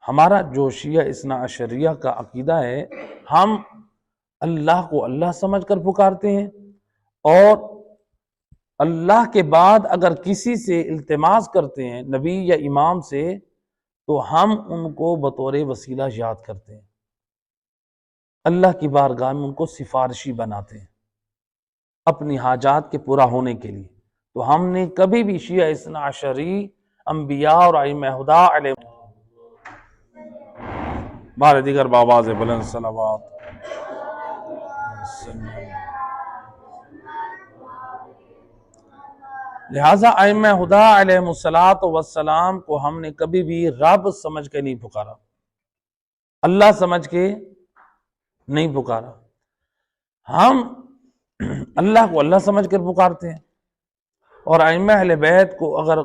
ہمارا جو شیعہ اثنا عشریہ کا عقیدہ ہے، ہم اللہ کو اللہ سمجھ کر پکارتے ہیں، اور اللہ کے بعد اگر کسی سے التماس کرتے ہیں نبی یا امام سے تو ہم ان کو بطور وسیلہ یاد کرتے ہیں، اللہ کی بارگاہ میں ان کو سفارشی بناتے ہیں اپنی حاجات کے پورا ہونے کے لیے۔ تو ہم نے کبھی بھی شیعہ اثنا عشری انبیاء اور ائمہ ہدی علیہ بار دیگر بآواز بلند صلوات لہٰذا ائمہ ہدی علیہ السلام کو ہم نے کبھی بھی رب سمجھ کے نہیں پکارا، اللہ سمجھ کے نہیں پکارا، ہم اللہ کو اللہ سمجھ کر پکارتے ہیں، اور ائمہ اہل بیت کو اگر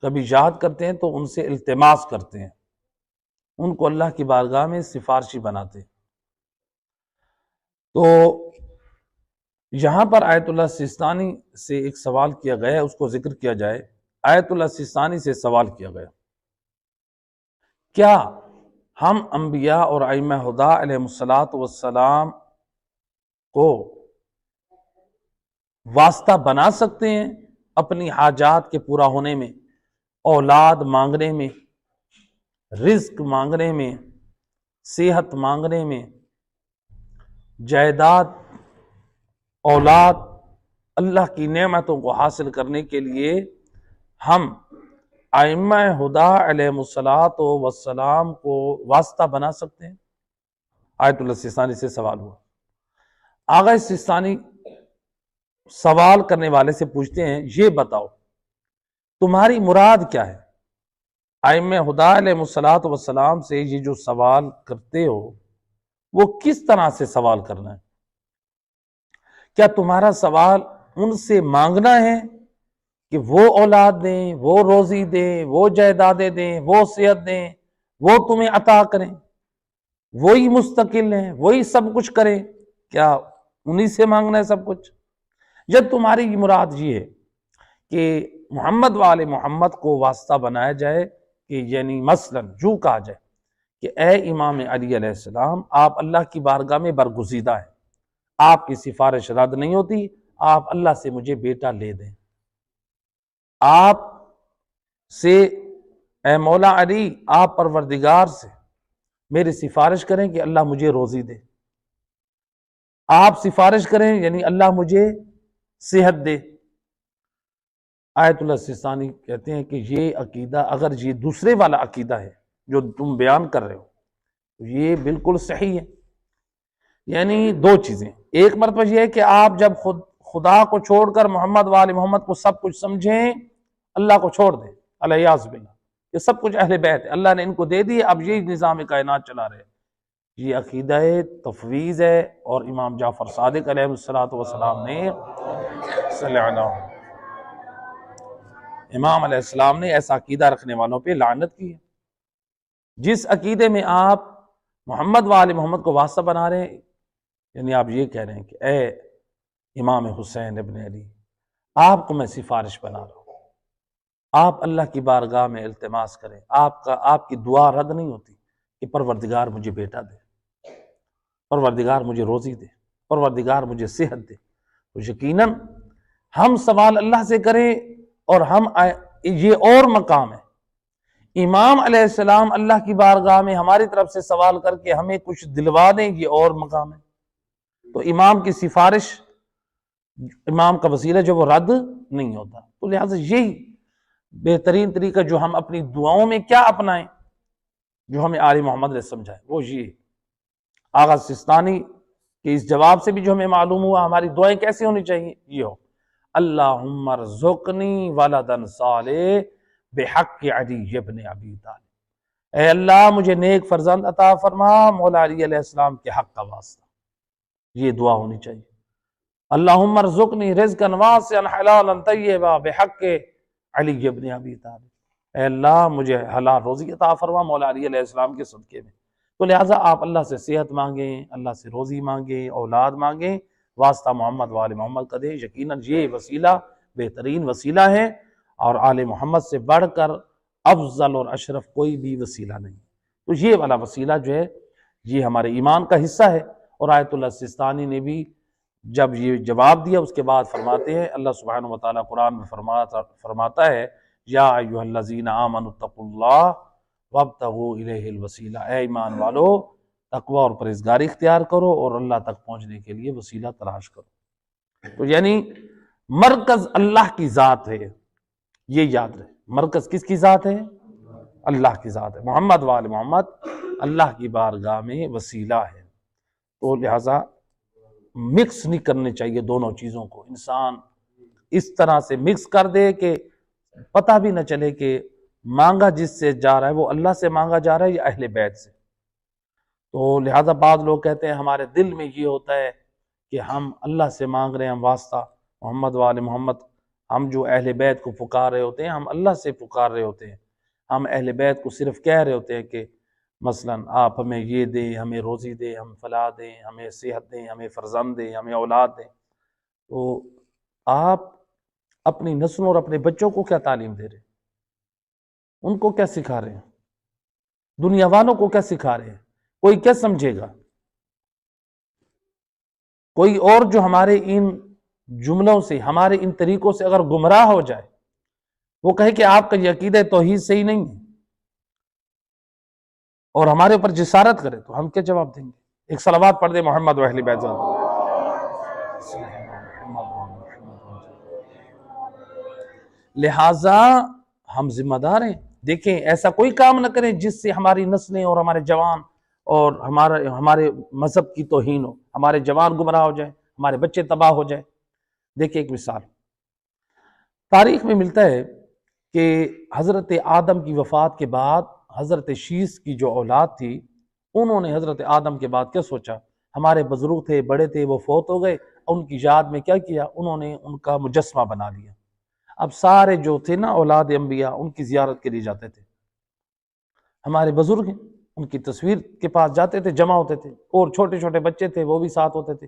کبھی یاد کرتے ہیں تو ان سے التماس کرتے ہیں، ان کو اللہ کی بارگاہ میں سفارشی بناتے ہیں۔ تو یہاں پر آیت اللہ سیستانی سے ایک سوال کیا گیا ہے، اس کو ذکر کیا جائے۔ آیت اللہ سیستانی سے سوال کیا گیا، کیا ہم انبیاء اور ائمہ ہدی علیہ السلام کو واسطہ بنا سکتے ہیں اپنی حاجات کے پورا ہونے میں، اولاد مانگنے میں، رزق مانگنے میں، صحت مانگنے میں، جائیداد، اولاد، اللہ کی نعمتوں کو حاصل کرنے کے لیے ہم ائمہ ہدی علیہ السلام کو واسطہ بنا سکتے ہیں؟ آیت اللہ سیستانی سے سوال ہوا۔ آغا سیستانی سوال کرنے والے سے پوچھتے ہیں، یہ بتاؤ تمہاری مراد کیا ہے؟ ائمہ ہدی علیہ السلام سے یہ جو سوال کرتے ہو وہ کس طرح سے سوال کرنا ہے؟ کیا تمہارا سوال ان سے مانگنا ہے کہ وہ اولاد دیں، وہ روزی دیں، وہ جائیدادیں دیں، وہ صحت دیں، وہ تمہیں عطا کریں، وہی مستقل ہیں، وہی سب کچھ کریں؟ کیا انہی سے مانگنا ہے سب کچھ؟ جب تمہاری مراد یہ ہے کہ محمد والے محمد کو واسطہ بنایا جائے، کہ یعنی مثلا جو کہا جائے کہ اے امام علی علیہ السلام، آپ اللہ کی بارگاہ میں برگزیدہ ہیں، آپ کی سفارش رد نہیں ہوتی، آپ اللہ سے مجھے بیٹا لے دیں، آپ سے اے مولا علی، آپ پروردگار سے میری سفارش کریں کہ اللہ مجھے روزی دے، آپ سفارش کریں یعنی اللہ مجھے صحت دے۔ آیت اللہ سیستانی کہتے ہیں کہ یہ عقیدہ، اگر یہ دوسرے والا عقیدہ ہے جو تم بیان کر رہے ہو، تو یہ بالکل صحیح ہے۔ یعنی دو چیزیں، ایک مرتبہ یہ ہے کہ آپ جب خدا کو چھوڑ کر محمد والے محمد کو سب کچھ سمجھیں، اللہ کو چھوڑ دیں، الیاذ باللہ، یہ سب کچھ اہل بیت ہے، اللہ نے ان کو دے دی، اب یہی نظام کائنات چلا رہے ہیں۔ یہ عقیدہ تفویض ہے، اور امام جعفر صادق علیہ السلام نے صلی اللہ علیہ امام علیہ السلام نے ایسا عقیدہ رکھنے والوں پہ لعنت کی ہے۔ جس عقیدے میں آپ محمد والے محمد کو واسطہ بنا رہے ہیں، یعنی آپ یہ کہہ رہے ہیں کہ اے امام حسین ابن علی، آپ کو میں سفارش بنا رہا ہوں، آپ اللہ کی بارگاہ میں التماس کریں، آپ کی دعا رد نہیں ہوتی کہ پروردگار مجھے بیٹا دے، پروردگار مجھے روزی دے، پروردگار مجھے صحت دے۔ تو یقیناً ہم سوال اللہ سے کریں، اور ہم یہ اور مقام ہے، امام علیہ السلام اللہ کی بارگاہ میں ہماری طرف سے سوال کر کے ہمیں کچھ دلوا دیں، یہ اور مقام ہے۔ تو امام کی سفارش، امام کا وسیلہ جو وہ رد نہیں ہوتا۔ تو لہٰذا یہی بہترین طریقہ جو ہم اپنی دعاؤں میں کیا اپنائیں، جو ہمیں آل محمد نے سمجھائے، وہ یہ آغا سیستانی کے اس جواب سے بھی جو ہمیں معلوم ہوا ہماری دعائیں کیسے ہونی چاہیے، یہ ہو اللہم ارزقنی ولدا صالح بحق علی ابن ابی طالب، اے اللہ مجھے نیک فرزند عطا فرما مولا علی علیہ السلام کے حق کا واسطہ، یہ دعا ہونی چاہیے۔ اللہم ارزقنی رزقا واسعا حلالا طیبا بحق علی ابن ابی طالب، اے اللہ مجھے حلال روزی عطا فرما مولا علی علیہ السلام کے صدقے میں۔ تو لہٰذا آپ اللہ سے صحت مانگیں، اللہ سے روزی مانگیں، اولاد مانگیں، واسطہ محمد وآل محمد کا دیں۔ یقیناً یہ وسیلہ بہترین وسیلہ ہے، اور آل محمد سے بڑھ کر افضل اور اشرف کوئی بھی وسیلہ نہیں۔ تو یہ والا وسیلہ جو ہے یہ ہمارے ایمان کا حصہ ہے۔ اور آیت اللہ سستانی نے بھی جب یہ جواب دیا اس کے بعد فرماتے ہیں، اللہ سبحانہ وتعالیٰ قرآن میں فرماتا ہے یا ایھا الذین آمنوا اتقوا اللہ وابتغوا الیہ الوسیلہ، اے ایمان والو تقوی اور پرہیزگاری اختیار کرو اور اللہ تک پہنچنے کے لیے وسیلہ تلاش کرو۔ تو یعنی مرکز اللہ کی ذات ہے، یہ یاد رہے، مرکز کس کی ذات ہے؟ اللہ کی ذات ہے۔ محمد وآل محمد اللہ کی بارگاہ میں وسیلہ ہے، تو لہٰذا مکس نہیں کرنے چاہیے دونوں چیزوں کو۔ انسان اس طرح سے مکس کر دے کہ پتہ بھی نہ چلے کہ مانگا جس سے جا رہا ہے وہ اللہ سے مانگا جا رہا ہے یا اہل بیت سے۔ تو لہٰذا بعض لوگ کہتے ہیں ہمارے دل میں یہ ہوتا ہے کہ ہم اللہ سے مانگ رہے ہیں، ہم واسطہ محمد وآل محمد، ہم جو اہل بیت کو پکار رہے ہوتے ہیں ہم اللہ سے پکار رہے ہوتے ہیں، ہم اہل بیت کو صرف کہہ رہے ہوتے ہیں کہ مثلاً آپ ہمیں یہ دیں، ہمیں روزی دیں، ہم فلاح دیں، ہمیں صحت دیں، ہمیں فرزند دیں، ہمیں اولاد دیں۔ تو آپ اپنی نسلوں اور اپنے بچوں کو کیا تعلیم دے رہے ہیں؟ ان کو کیا سکھا رہے ہیں؟ دنیا والوں کو کیا سکھا رہے ہیں؟ کوئی کیا سمجھے گا؟ کوئی اور جو ہمارے ان جملوں سے، ہمارے ان طریقوں سے اگر گمراہ ہو جائے، وہ کہے کہ آپ کا یہ عقیدہ توحید صحیح نہیں ہے اور ہمارے اوپر جسارت کرے، تو ہم کیا جواب دیں گے؟ ایک صلوات پڑھ دے محمد و اہل بیت۔ لہٰذا ہم ذمہ دار ہیں، دیکھیں ایسا کوئی کام نہ کریں جس سے ہماری نسلیں اور ہمارے جوان اور ہمارے مذہب کی توہین ہو، ہمارے جوان گمراہ ہو جائیں، ہمارے بچے تباہ ہو جائیں۔ دیکھیں ایک مثال تاریخ میں ملتا ہے کہ حضرت آدم کی وفات کے بعد حضرت شیث کی جو اولاد تھی، انہوں نے حضرت آدم کے بعد کیا سوچا، ہمارے بزرگ تھے، بڑے تھے، وہ فوت ہو گئے، ان کی یاد میں کیا کیا، انہوں نے ان کا مجسمہ بنا لیا۔ اب سارے جو تھے نا اولاد انبیاء ان کی زیارت کے لیے جاتے تھے، ہمارے بزرگ ہیں ان کی تصویر کے پاس جاتے تھے، جمع ہوتے تھے، اور چھوٹے چھوٹے بچے تھے وہ بھی ساتھ ہوتے تھے۔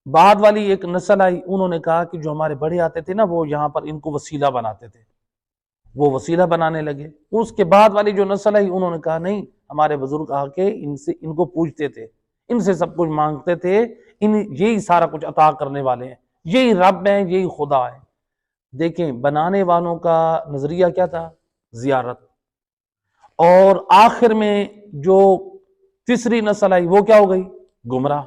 بعد والی ایک نسل آئی، انہوں نے کہا کہ جو ہمارے بڑے آتے تھے نا وہ یہاں پر ان کو وسیلہ بناتے تھے، وہ وسیلہ بنانے لگے۔ اس کے بعد والی جو نسل آئی انہوں نے کہا نہیں، ہمارے بزرگ آ کے ان کو پوجتے تھے، ان سے سب کچھ مانگتے تھے، یہی سارا کچھ عطا کرنے والے ہیں، یہی رب ہیں، یہی خدا ہے۔ دیکھیں بنانے والوں کا نظریہ کیا تھا؟ زیارت۔ اور آخر میں جو تیسری نسل آئی وہ کیا ہو گئی؟ گمراہ۔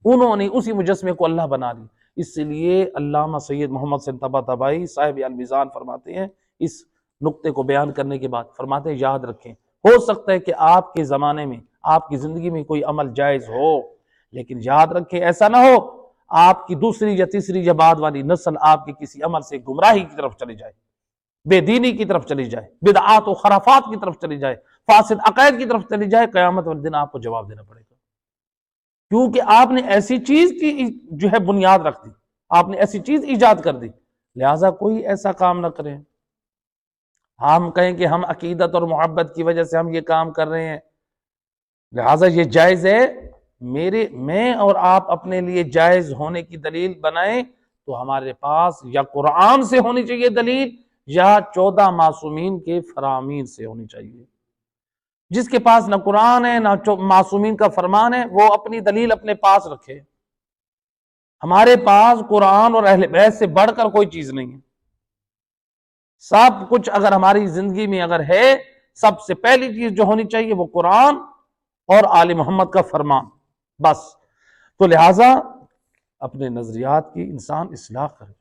انہوں نے اسی مجسمے کو اللہ بنا لی۔ اس لیے علامہ سید محمد سن طباطبائی صاحب المیزان فرماتے ہیں اس نقطے کو بیان کرنے کے بعد، فرماتے ہیں یاد رکھیں، ہو سکتا ہے کہ آپ کے زمانے میں آپ کی زندگی میں کوئی عمل جائز ہو، لیکن یاد رکھیں ایسا نہ ہو آپ کی دوسری یا تیسری یا بعد والی نسل آپ کے کسی عمل سے گمراہی کی طرف چلی جائے، بے دینی کی طرف چلی جائے، بدعات و خرافات کی طرف چلی جائے، فاسد عقائد کی طرف چلی جائے، قیامت والے دن آپ کو جواب دینا پڑے گا، کیونکہ آپ نے ایسی چیز کی جو ہے بنیاد رکھ دی، آپ نے ایسی چیز ایجاد کر دی۔ لہٰذا کوئی ایسا کام نہ کریں ہم کہیں کہ ہم عقیدت اور محبت کی وجہ سے ہم یہ کام کر رہے ہیں، لہٰذا یہ جائز ہے، میں اور آپ اپنے لیے جائز ہونے کی دلیل بنائیں تو ہمارے پاس یا قرآن سے ہونی چاہیے دلیل یا 14 معصومین کے فرامین سے ہونی چاہیے۔ جس کے پاس نہ قرآن ہے نہ معصومین کا فرمان ہے وہ اپنی دلیل اپنے پاس رکھے۔ ہمارے پاس قرآن اور اہل بیت سے بڑھ کر کوئی چیز نہیں ہے۔ سب کچھ اگر ہماری زندگی میں اگر ہے، سب سے پہلی چیز جو ہونی چاہیے وہ قرآن اور آل محمد کا فرمان، بس۔ تو لہٰذا اپنے نظریات کی انسان اصلاح کرے۔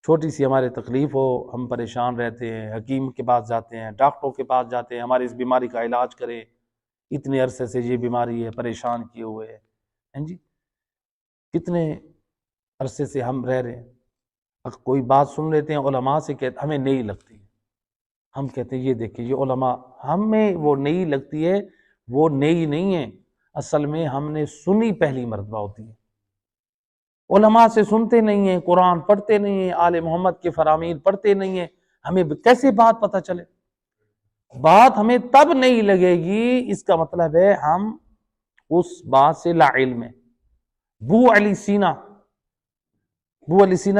چھوٹی سی ہمارے تکلیف ہو، ہم پریشان رہتے ہیں، حکیم کے پاس جاتے ہیں، ڈاکٹروں کے پاس جاتے ہیں، ہماری اس بیماری کا علاج کرے، اتنے عرصے سے یہ بیماری ہے، پریشان کیے ہوئے ہیں جی، کتنے عرصے سے ہم رہ رہے ہیں، اگر کوئی بات سن لیتے ہیں علماء سے، کہتے ہمیں نہیں لگتی، ہم کہتے ہیں یہ دیکھیں یہ علماء، ہمیں وہ نہیں لگتی ہے، وہ نئی نہیں ہے، اصل میں ہم نے سنی پہلی مرتبہ ہوتی ہے۔ علماء سے سنتے نہیں ہیں، قرآن پڑھتے نہیں ہیں، آل محمد کے فرامین پڑھتے نہیں ہیں، ہمیں کیسے بات پتہ چلے؟ بات ہمیں تب نہیں لگے گی، اس کا مطلب ہے ہم اس بات سے لا علم ہے۔ بو علی سینا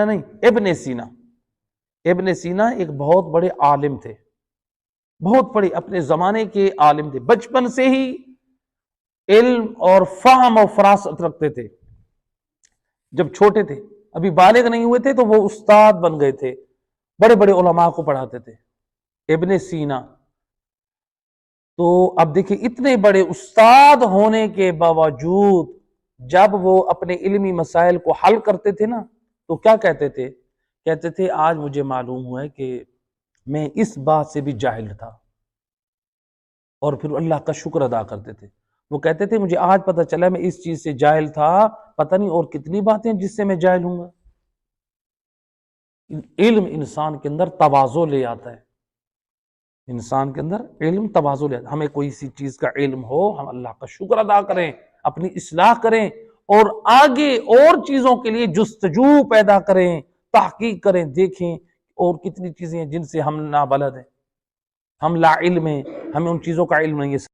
نہیں، ابن سینا ایک بہت بڑے عالم تھے، بہت بڑے اپنے زمانے کے عالم تھے، بچپن سے ہی علم اور فہم اور فراست رکھتے تھے۔ جب چھوٹے تھے، ابھی بالغ نہیں ہوئے تھے، تو وہ استاد بن گئے تھے، بڑے بڑے علماء کو پڑھاتے تھے۔ ابن سینا، تو اب دیکھیں اتنے بڑے استاد ہونے کے باوجود جب وہ اپنے علمی مسائل کو حل کرتے تھے نا، تو کیا کہتے تھے؟ کہتے تھے آج مجھے معلوم ہوا ہے کہ میں اس بات سے بھی جاہل تھا، اور پھر اللہ کا شکر ادا کرتے تھے۔ وہ کہتے تھے مجھے آج پتہ چلا میں اس چیز سے جاہل تھا، پتہ نہیں اور کتنی باتیں جس سے میں جاہل ہوں گا۔ علم انسان کے اندر تواضع لے آتا ہے، انسان کے اندر علم تواضع لے آتا ہے۔ ہمیں کوئی سی چیز کا علم ہو، ہم اللہ کا شکر ادا کریں، اپنی اصلاح کریں، اور آگے اور چیزوں کے لیے جستجو پیدا کریں، تحقیق کریں، دیکھیں اور کتنی چیزیں ہیں جن سے ہم نابلد ہیں، ہم لا علم ہیں، ہمیں ان چیزوں کا علم نہیں ہے۔